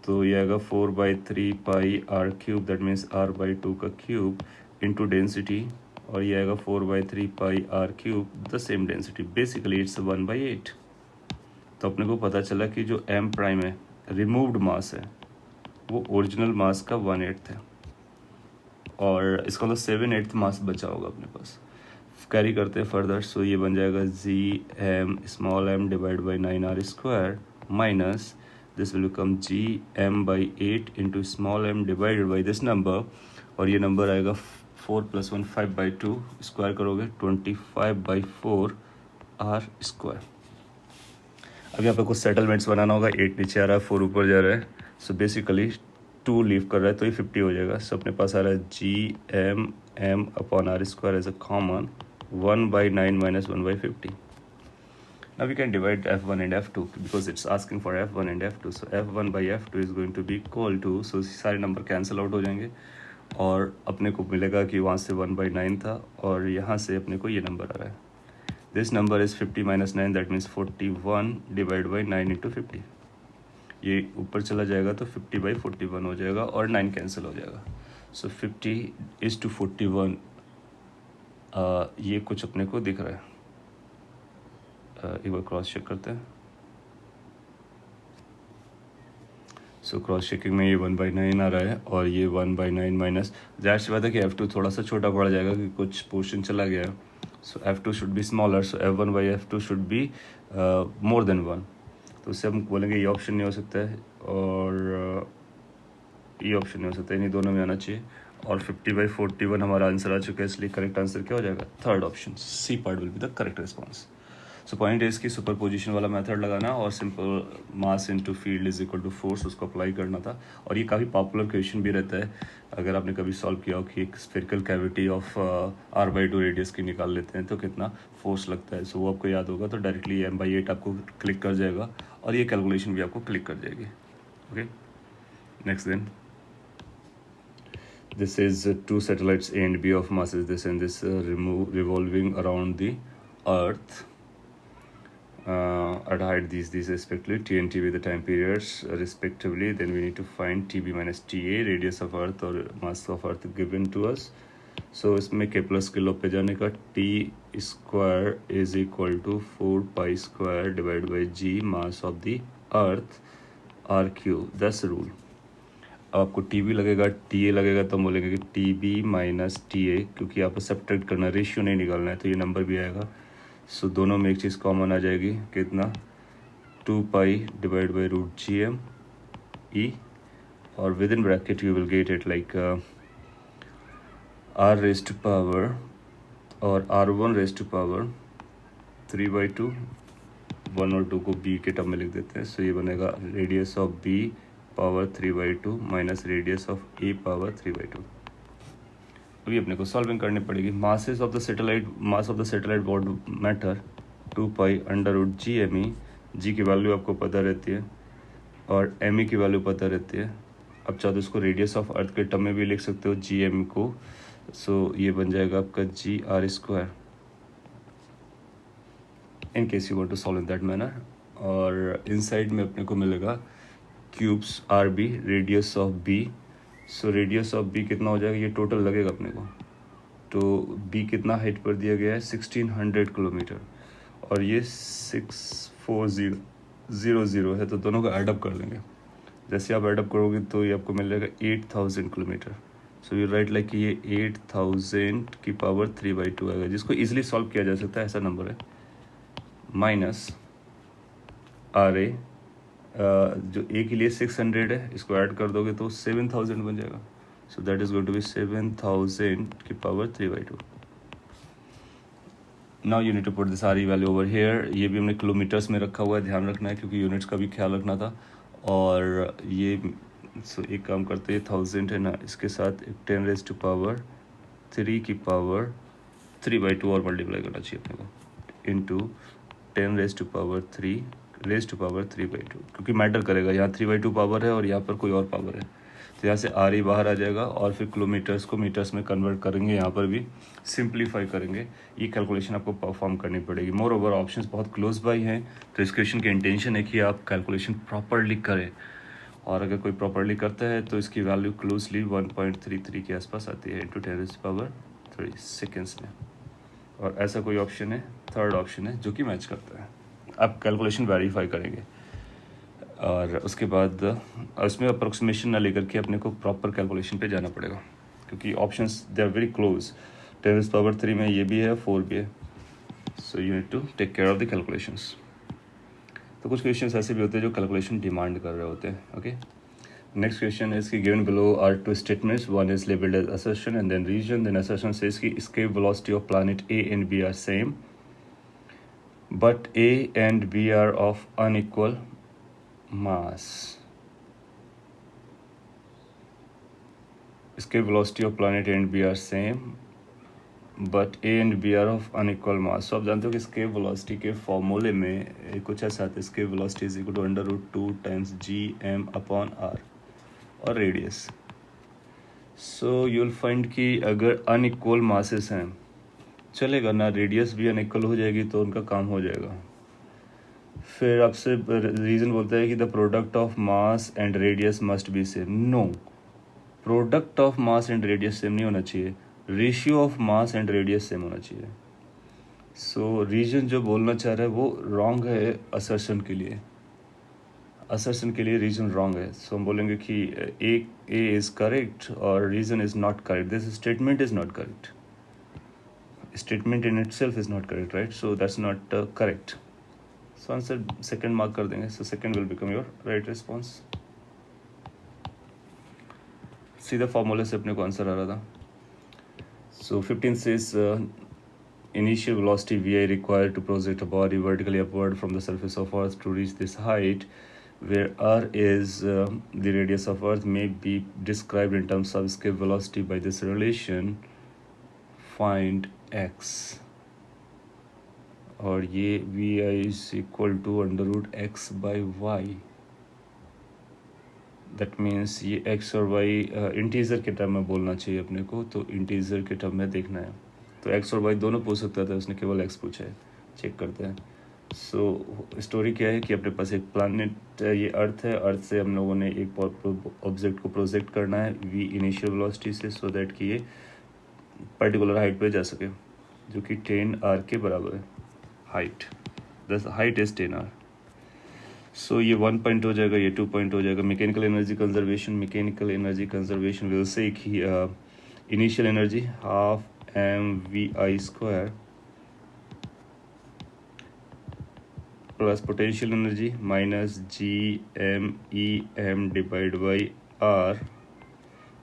तो ये आएगा 4/3 पाई r cube, that means r/2 का क्यूब इंटू डेंसिटी, और ये आएगा 4/3 पाई r cube the same density, basically it's 1/8। तो अपने को पता चला कि जो m प्राइम है रिमूव्ड मास है वो ओरिजिनल मास का 1/8 है और इसका मतलब 7/8 मास बचा होगा अपने पास। कैरी करते हैं फर्दर, सो ये बन जाएगा Gm small m divide by 9r² minus this will become Gm/8 into small m divided by this number, और ये नंबर आएगा 4 + 1 5/2, स्क्वायर करोगे 25/4 r²। अब यहाँ पे कुछ सेटलमेंट्स बनाना होगा, 8 नीचे आ रहा है 4 ऊपर जा रहा है, सो बेसिकली 2 लीव कर रहा है तो ये 50 हो जाएगा। सो अपने पास आ रहा है Gm upon r² as a common 1/9 minus 1/50। Now we can divide F1 and F2 because it's asking for F1 and F2. So F1/F2 is going to be equal to, so सारे नंबर कैंसिल आउट हो जाएंगे और अपने को मिलेगा कि वहाँ से 1/9 था और यहाँ से अपने को ये नंबर आ रहा है। This number is 50 minus 9, that means 41 divided by 9 into 50। ये ऊपर चला जाएगा तो 50/41 हो जाएगा और 9 कैंसिल हो जाएगा। सो 50:41 ये कुछ अपने को दिख रहा है। एक बार क्रॉस चेक करते हैं। सो क्रॉस चेकिंग में ये 1/9 आ रहा है और ये 1/9 माइनस, ज़ाहिर सी बात है कि F2 थोड़ा सा छोटा पड़ जाएगा कि कुछ पोर्शन चला गया है। सो F2 should be smaller, so F1/F2 should be more than 1। तो उससे हम बोलेंगे ये ऑप्शन नहीं हो सकता है और ये ऑप्शन नहीं हो सकता है, इन्हीं दोनों में आना चाहिए। और 50/41 हमारा आंसर आ चुका है, इसलिए करेक्ट आंसर क्या हो जाएगा, third option, C part will be the correct response. So point है इसकी सुपर पोजिशन वाला मेथड लगाना और simple mass into field is equal to force उसको अप्लाई करना था। और ये काफ़ी पॉपुलर क्वेश्चन भी रहता है, अगर आपने कभी सॉल्व किया हो कि एक spherical cavity of r/2 radius की निकाल लेते हैं तो कितना फोर्स लगता है। सो वो आपको याद होगा तो डायरेक्टली m/8 आपको क्लिक कर जाएगा और ये कैलकुलेशन भी आपको क्लिक कर जाएगी। Okay, next then this is two satellites A and B of masses this and this revolving around the earth I'd these respectively, T and TB the time periods respectively. Then we need to find TB minus TA, radius of earth और mass of earth given to us. So इसमें Kepler's के law पे जाने का T square is equal to 4 pi square divided by G mass of the earth R cube. That's the rule. अब आपको TB लगेगा, TA लगेगा, तो हम बोलेंगे कि TB माइनस TA, क्योंकि आपको सब्ट्रैक्ट करना, रेशियो नहीं निकालना है, तो ये नंबर भी आएगा. सो दोनों में एक चीज़ कॉमन आ जाएगी, कितना, 2 pi divide by root GM E, और within bracket you will get it like R raise to power और R1 रेज टू पावर 3/2. 1 और 2 को B के टर्म में लिख देते हैं. सो ये बनेगा radius of B power 3/2 minus radius of A power 3/2. अभी अपने को सॉल्विंग करनी पड़ेगी. Mass of the satellite what matter 2 pi under root GME. G की वैल्यू आपको पता रहती है और ME की वैल्यू पता रहती है. अब चाहो तो इसको रेडियस ऑफ अर्थ के टर्म में भी लिख सकते हो GM को. सो ये बन जाएगा आपका GR², in case you want to solve in that manner. और इनसाइड में अपने को मिलेगा cubes RB, radius of B. So radius of B कितना हो जाएगा, ये टोटल लगेगा अपने को. तो B कितना हाइट पर दिया गया है, 1600 किलोमीटर, और ये 64000 है. तो दोनों का एडअप कर लेंगे. जैसे आप एडअप करोगे तो ये आपको मिल जाएगा 8000 kilometre. So you right like कि ये 8000 की पावर 3/2 आएगा, जिसको इजीली सॉल्व किया जा सकता है, ऐसा नंबर है. माइनस RA जो A के लिए 600 है, इसको ऐड कर दोगे तो 7000 बन जाएगा. So that is going to be 7000 की power 3/2. Now you need to put this RE value over here. ये भी हमने किलोमीटर्स में रखा हुआ है, ध्यान रखना है, क्योंकि यूनिट्स का भी ख्याल रखना था. और ये एक काम करते हैं, 1000 है ना, इसके साथ 10 रेज टू पावर 3 की पावर 3/2 और मल्टीप्लाई करना चाहिए अपने को, into 10 raise to power 3 raise to power 3/2, क्योंकि मैटर करेगा, यहाँ 3/2 पावर है और यहाँ पर कोई और पावर है. तो यहाँ से RE बाहर आ जाएगा और फिर किलोमीटर्स को मीटर्स में कन्वर्ट करेंगे, यहाँ पर भी सिंप्लीफाई करेंगे. ये कैलकुलेशन आपको परफॉर्म करनी पड़ेगी. मोर ओवर ऑप्शंस बहुत क्लोज बाई हैं, तो इस क्वेश्चन की इंटेंशन है कि आप कैलकुलेशन प्रॉपरली करें, और अगर कोई प्रॉपरली करता है तो इसकी वैल्यू क्लोजली 1.33 के आसपास आती है, इंटू 10⁻³ सेकेंड्स में. और ऐसा कोई ऑप्शन है, थर्ड ऑप्शन है, जो कि मैच करता है. आप कैलकुलेशन वेरीफाई करेंगे और उसके बाद उसमें अप्रोक्सीमेशन ना लेकर के अपने को प्रॉपर कैलकुलेशन पे जाना पड़ेगा, क्योंकि options they are very close. 10⁻³ में ये भी है, 4 भी है. So you need to take care of the calculations. तो कुछ क्वेश्चंस ऐसे भी होते हैं जो कैलकुलेशन डिमांड कर रहे होते हैं. ओके, नेक्स्ट क्वेश्चन इज कि given below are 2 statements. One is labelled as assertion and then reason. Then assertion says कि escape velocity of planet A and B are same, but A and B are of unequal mass. Escape velocity of planet A and B are same, but A and B are of unequal mass. So आप जानते हो कि escape velocity के फॉर्मूले में कुछ ऐसा आता है, escape velocity is equal to √2 times gm/r और रेडियस. सो यूल फाइंड कि अगर अनइक्वल मासेस हैं, चलेगा ना, रेडियस भी अनइक्वल हो जाएगी तो उनका काम हो जाएगा. फिर आपसे रीज़न बोलता है कि the product of mass and radius must be same. No, product of mass and radius same नहीं होना चाहिए, ratio of mass and radius same होना चाहिए. सो रीजन जो बोलना चाह रहा है वो रॉन्ग है असर्शन के लिए. असर्शन के लिए रीजन रॉन्ग है. सो हम बोलेंगे कि ए इज़ करेक्ट और reason is not correct. This statement is not correct. Statement in itself is not correct, right? So that's not correct. So answer second mark कर देंगे. So second will become your right response. सीधा फॉर्मूले से अपने को answer आ रहा था. So 15 says initial velocity vi required to project a body vertically upward from the surface of Earth to reach this height, where r is the radius of Earth, may be described in terms of escape velocity by this relation. Find x. और ये vi is equal to √x/y. That means ये x और y integer के term में बोलना चाहिए अपने को, तो इंटीजर के टर्म में देखना है. तो x और y दोनों पूछ सकता था, उसने केवल x पूछा है. चेक करते हैं. सो स्टोरी क्या है कि अपने पास एक प्लानट ये अर्थ है, अर्थ से हम लोगों ने एक ऑब्जेक्ट को प्रोजेक्ट करना है v इनिशियल वेलोसिटी से, सो दैट कि ये पर्टिकुलर हाइट पे जा सके, जो कि 10r के बराबर है height. The height is 10r। सो ये 1 पॉइंट हो जाएगा, ये 2 पॉइंट हो जाएगा। Mechanical energy conservation will say कि initial energy half mvi² plus potential energy minus gmem divide by r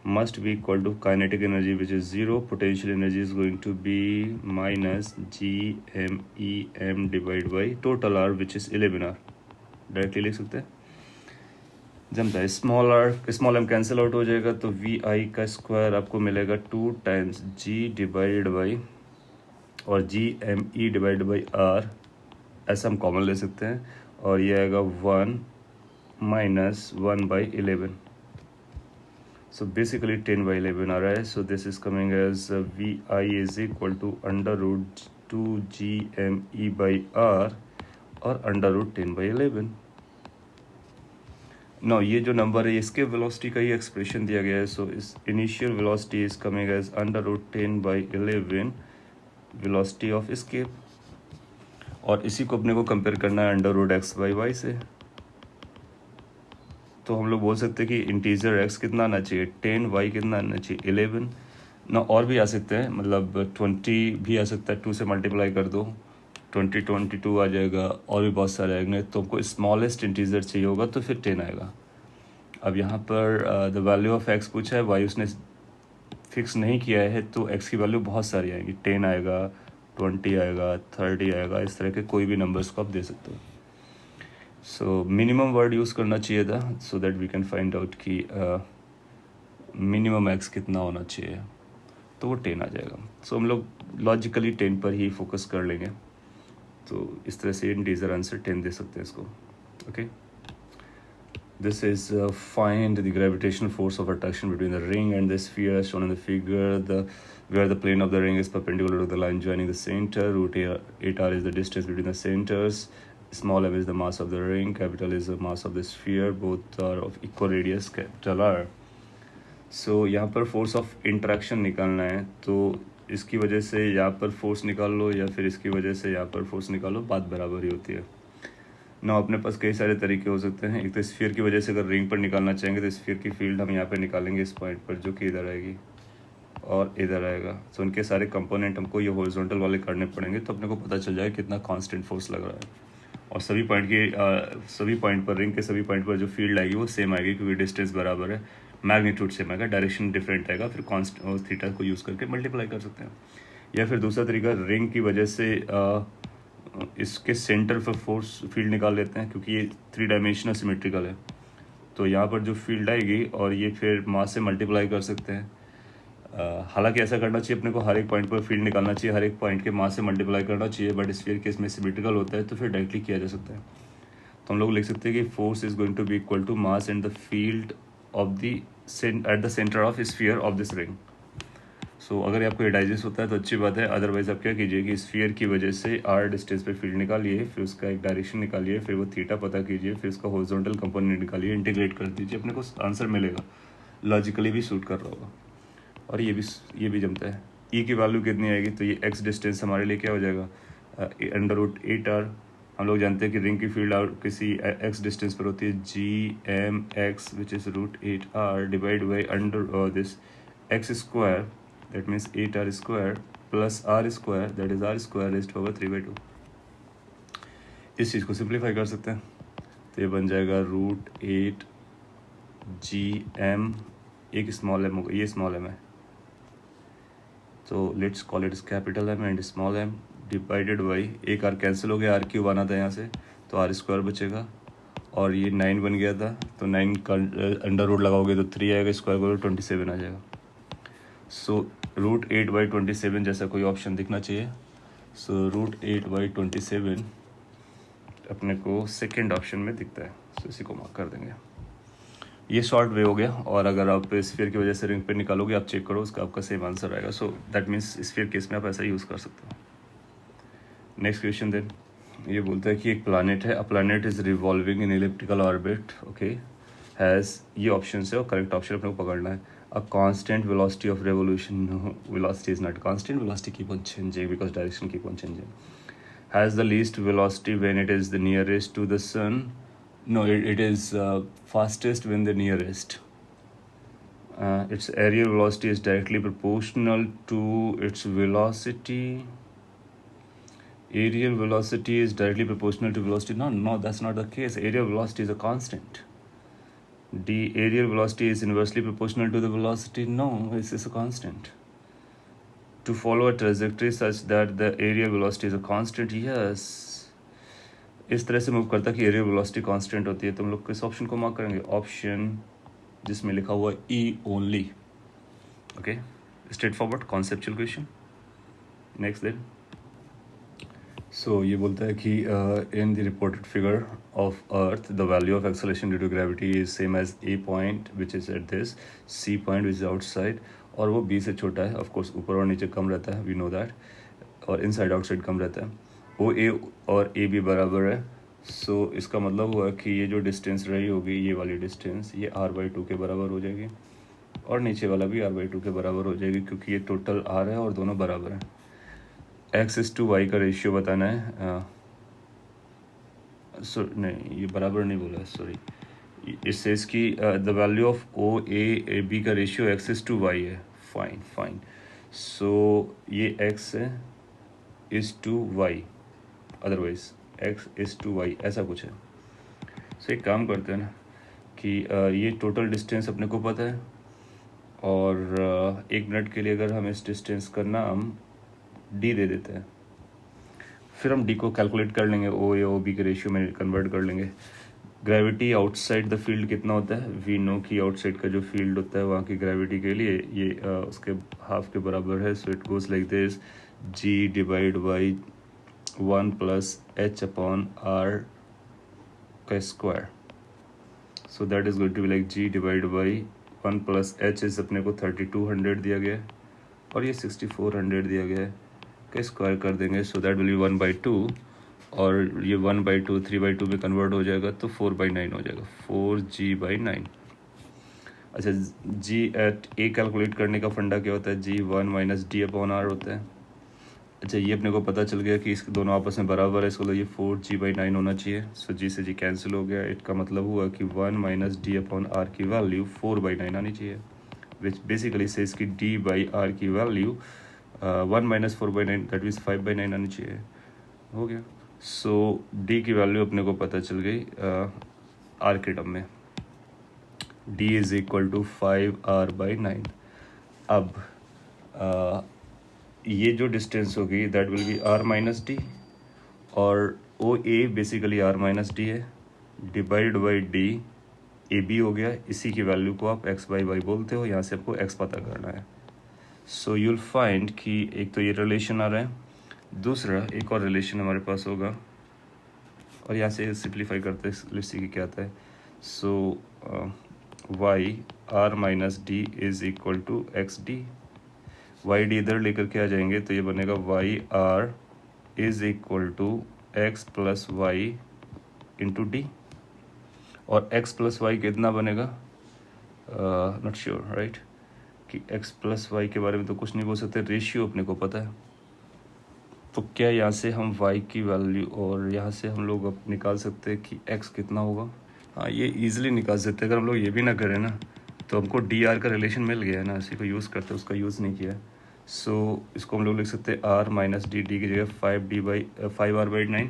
must be equal to kinetic energy which is 0. Potential energy is going to be minus gmem divided by total r which is 11r. Directly लिख सकते हैं, जमता है। Small m cancel out हो जाएगा, तो vi का square आपको मिलेगा 2 टाइम्स g डिवाइडेड बाई और gme डिवाइडेड बाई r, ऐसा हम कॉमन ले सकते हैं, और ये आएगा 1 माइनस 1/11। So basically 10/11 आ रहा है। So this is coming as vi is equal to under root 2gme by r और under root 10/11। Now ये जो नंबर है इसके वेलोसिटी का ही एक्सप्रेशन दिया गया है। सो इस initial velocity is coming as under root 10/11 velocity of escape, और इसी को अपने को कंपेयर करना है अंडर रूट x/y से। तो हम लोग बोल सकते हैं कि इंटीजर x कितना आना चाहिए, 10, y कितना आना चाहिए, 11 ना। और भी आ सकते हैं, मतलब 20 भी आ सकता है, 2 से मल्टीप्लाई कर दो 22 आ जाएगा, और भी बहुत सारे आएंगे। तो हमको स्मॉलेस्ट इंटीजर चाहिए होगा तो फिर 10 आएगा। अब यहाँ पर द वैल्यू ऑफ x पूछा है, y उसने फिक्स नहीं किया है, तो x की वैल्यू बहुत सारी आएंगी, 10 आएगा, 20 आएगा, 30 आएगा, इस तरह के कोई भी नंबर्स को आप दे सकते हो। सो मिनिमम वर्ड यूज़ करना चाहिए था, so that we can find out कि मिनिमम x कितना होना चाहिए, तो वो 10 आ जाएगा। सो हम लोग लॉजिकली 10 पर ही फोकस कर लेंगे, तो इस तरह से इंटीजर आंसर 10 दे सकते हैं इसको। Okay, this is find the gravitational force of attraction between the ring and the sphere shown in the figure, where the plane of the ring is perpendicular to the line joining the center. Root 8r is the distance between the centers. Small m is the mass of the ring, capital is the mass of the sphere, both are of equal radius, capital R. So यहाँ पर force of interaction निकालना है, तो इसकी वजह से यहाँ पर फोर्स निकाल लो या फिर इसकी वजह से यहाँ पर फोर्स निकालो, बात बराबर ही होती है ना। अपने पास कई सारे तरीके हो सकते हैं। एक तो स्फीयर की वजह से अगर रिंग पर निकालना चाहेंगे तो स्फीयर की फील्ड हम यहाँ पर निकालेंगे इस पॉइंट पर, जो कि इधर आएगी और इधर आएगा। तो उनके सारे कंपोनेंट हमको ये हॉरिजॉन्टल वाले करने पड़ेंगे, तो अपने को पता चल जाएगा कितना कांस्टेंट फोर्स लग रहा है। और सभी पॉइंट पर, रिंग के सभी पॉइंट पर जो फील्ड आएगी वो सेम आएगी, क्योंकि डिस्टेंस बराबर है, मैग्नीट्यूड सेम आएगा, डायरेक्शन डिफरेंट आएगा। फिर कॉन्स्ट और थीटा को यूज़ करके मल्टीप्लाई कर सकते हैं। या फिर दूसरा तरीका, रिंग की वजह से इसके सेंटर पर फोर्स फील्ड निकाल लेते हैं, क्योंकि ये 3 डायमेंशनल सिमेट्रिकल है। तो यहाँ पर जो फील्ड आएगी और ये फिर मास से मल्टीप्लाई कर सकते हैं। हालांकि ऐसा करना चाहिए अपने को, हर एक पॉइंट पर फील्ड निकालना चाहिए, हर एक पॉइंट के मास से मल्टीप्लाई करना चाहिए, बट स्फीयर केस में सिमेट्रिकल होता है तो फिर डायरेक्टली किया जा सकता है। तो हम लोग लिख सकते हैं कि force is going to be equal to mass and the field of the at the centre of sphere of this ring. So अगर आपको ये डाइजेस्ट होता है तो अच्छी बात है, अदरवाइज आप क्या कीजिए कि स्फीयर की वजह से r डिस्टेंस पे फील्ड निकालिए, फिर उसका एक डायरेक्शन निकालिए, फिर वो थीटा पता कीजिए, फिर उसका हॉरिजॉन्टल कंपोनेंट निकालिए, इंटीग्रेट कर दीजिए, अपने को आंसर मिलेगा। लॉजिकली भी सूट कर रहा होगा और ये भी जमता है। e की वैल्यू कितनी आएगी, तो ये x डिस्टेंस हमारे लिए क्या हो जाएगा, अंडर रूट 8r। हम लोग जानते हैं कि रिंग की फील्ड और किसी x डिस्टेंस पर होती है gmx which is root 8r divide by under this x square, that means 8r square plus r square, that is r square raised to power 3/2। इस चीज़ को सिंप्लीफाई कर सकते हैं, तो ये बन जाएगा रूट 8 gm, एक स्मॉल m होगा, ये स्मॉल m है, तो let's call it capital M and small m divided by, एक r कैंसिल हो गया, r³ आना था यहाँ से, तो r स्क्वायर बचेगा, और ये 9 बन गया था, तो 9 का अंडर रूट लगाओगे तो 3 आएगा, स्क्वायर करोगे 27 आ जाएगा। सो रूट 8/27 जैसा कोई ऑप्शन दिखना चाहिए। सो रूट 8/27 अपने को सेकेंड ऑप्शन में दिखता है, सो इसी को मार्क कर देंगे। ये शॉर्ट वे हो गया, और अगर आप स्फीयर की वजह से रिंग पे निकालोगे, आप चेक करो, उसका आपका सेम आंसर आएगा। So that means sphere case में आप ऐसा यूज़ कर सकते हो। नेक्स्ट क्वेश्चन देन, ये बोलता है कि एक प्लानट है, a planet is revolving in elliptical orbit, okay, has, ये ऑप्शन है और करेक्ट ऑप्शन अपने को पकड़ना है। A constant velocity of revolution, no, velocity is not constant, velocity keep on changing because direction keep on changing. Has the least velocity when it is the nearest to the sun, no, it is fastest when the nearest. Its aerial velocity is directly proportional to its velocity. Aerial velocity is directly proportional to velocity. No, that's not the case. Aerial velocity is a constant. The aerial velocity is inversely proportional to the velocity. No, it's a constant. To follow a trajectory such that the aerial velocity is a constant, yes. इस तरह से move करता है कि areal velocity constant होती है। तो हम लोग किस ऑप्शन को मार्क करेंगे? ऑप्शन जिसमें लिखा हुआ E only, okay, straightforward conceptual question. Next then, so ये बोलता है कि in the reported figure of Earth the value of acceleration due to gravity is same as A point which is at this, C point which is outside, और वो B से छोटा है। Of course ऊपर और नीचे कम रहता है, वी नो दैट, और इनसाइड आउटसाइड कम रहता है। ओ ए और ए बी बराबर है, सो इसका मतलब हुआ कि ये जो डिस्टेंस रही होगी, ये वाली डिस्टेंस, ये r/2 के बराबर हो जाएगी, और नीचे वाला भी r/2 के बराबर हो जाएगी, क्योंकि ये टोटल r है और दोनों बराबर हैं। x/y का रेशियो बताना है, नहीं ये बराबर नहीं बोला, सॉरी, इससे इसकी the value of O A B का रेशियो x/y है। फाइन, सो ये x है x/y, अदरवाइज x/y ऐसा कुछ है। सो एक काम करते हैं ना कि ये टोटल डिस्टेंस अपने को पता है, और 1 मिनट के लिए अगर हम इस डिस्टेंस का नाम d दे देते हैं, फिर हम d को कैलकुलेट कर लेंगे, ओ ए ओ बी के रेशियो में कन्वर्ट कर लेंगे। ग्रेविटी आउटसाइड द फील्ड कितना होता है? वी नो कि आउटसाइड का जो फील्ड होता है वहाँ की ग्रेविटी के लिए ये उसके हाफ के बराबर है। So it goes like this, g divide by 1 plus h upon r का square. So that is going to be like g divide by 1 plus h is अपने को 3200 दिया गया है, और ये 6400 दिया गया है, का स्क्वायर कर देंगे। सो दैट विल बी 1/2, और ये 1/2 3/2 में कन्वर्ट हो जाएगा तो 4/9 हो जाएगा, 4g/9। अच्छा, g एट a कैलकुलेट करने का फंडा क्या होता है? g 1 minus d upon r होता है। अच्छा, ये अपने को पता चल गया कि इसके दोनों आपस में बराबर है, इसको ये 4g/9 होना चाहिए। सो g से g कैंसिल हो गया। इसका मतलब हुआ कि 1 माइनस d अपॉन r की वैल्यू 4/9 आनी चाहिए, विच बेसिकली से इसकी d/r की वैल्यू 1 माइनस 4/9 दैट मीन्स 5/9 आनी चाहिए। हो गया। सो d की वैल्यू अपने को पता चल गई r के टर्म में, d is equal to 5r/9। अब ये जो डिस्टेंस होगी that will be r minus D, और O A basically r minus D है, divide by D A B हो गया। इसी की वैल्यू को आप x/y बोलते हो, यहाँ से आपको x पता करना है। सो यूल फाइंड कि एक तो ये रिलेशन आ रहा है, दूसरा एक और रिलेशन हमारे पास होगा, और यहाँ से सिंप्लीफाई करते हैं, लेट्स सी क्या आता है। So y r minus D is equal to X D, Y D इधर लेकर के आ जाएंगे तो ये बनेगा y r is equal to X plus Y into D, और x प्लस वाई कितना बनेगा? नॉट श्योर राइट, कि x प्लस वाई के बारे में तो कुछ नहीं बोल सकते, रेशियो अपने को पता है। तो क्या यहाँ से हम y की वैल्यू और यहाँ से हम लोग अब निकाल सकते हैं कि x कितना होगा? हाँ, ये इजीली निकाल सकते हैं। अगर हम लोग ये भी ना करें ना तो हमको डी आर का रिलेशन मिल गया है ना, इसी को यूज़ करते हैं, उसका यूज़ नहीं किया। सो इसको हम लोग लिख सकते हैं r माइनस डी, डी की जगह 5r/9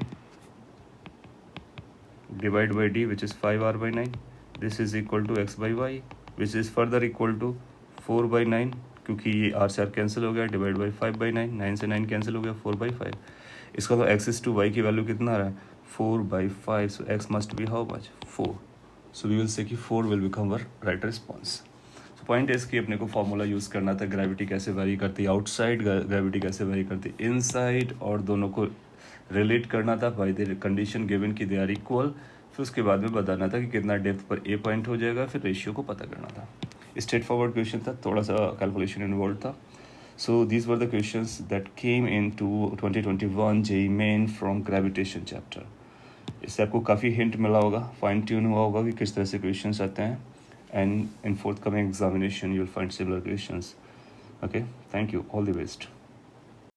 divide by D which is 5r/9, this is equal to x/y which is further equal to 4/9, क्योंकि ये r से r कैंसिल हो गया, डिवाइड बाई 5/9, 9 से 9 कैंसिल हो गया, 4/5। इसका तो x/y की वैल्यू कितना आ रहा है? 4/5। So x must be how much? 4। So we will say कि 4 will become our right response. So point है इसकी अपने को फॉर्मूला यूज़ करना था, ग्रेविटी कैसे वेरी करती है आउटसाइड, ग्रेविटी कैसे वेरी करती है इनसाइड, और दोनों को रिलेट करना था बाय द कंडीशन गिवन कि दे आर इक्वल। फिर उसके बाद में बताना था कि कितना डेप्थ पर ए पॉइंट हो जाएगा, फिर रेशियो को पता करना था। स्ट्रेट फॉरवर्ड क्वेश्चन था, थोड़ा सा कैलकुलेशन इन्वॉल्व था। So these were the questions that came into 2021 JEE Main from gravitation chapter. इससे आपको काफ़ी हिंट मिला होगा, फाइन ट्यून हुआ होगा कि किस तरह से क्वेश्चंस आते हैं, and in fourth coming examination you will find similar questions. Okay, thank you, all the best.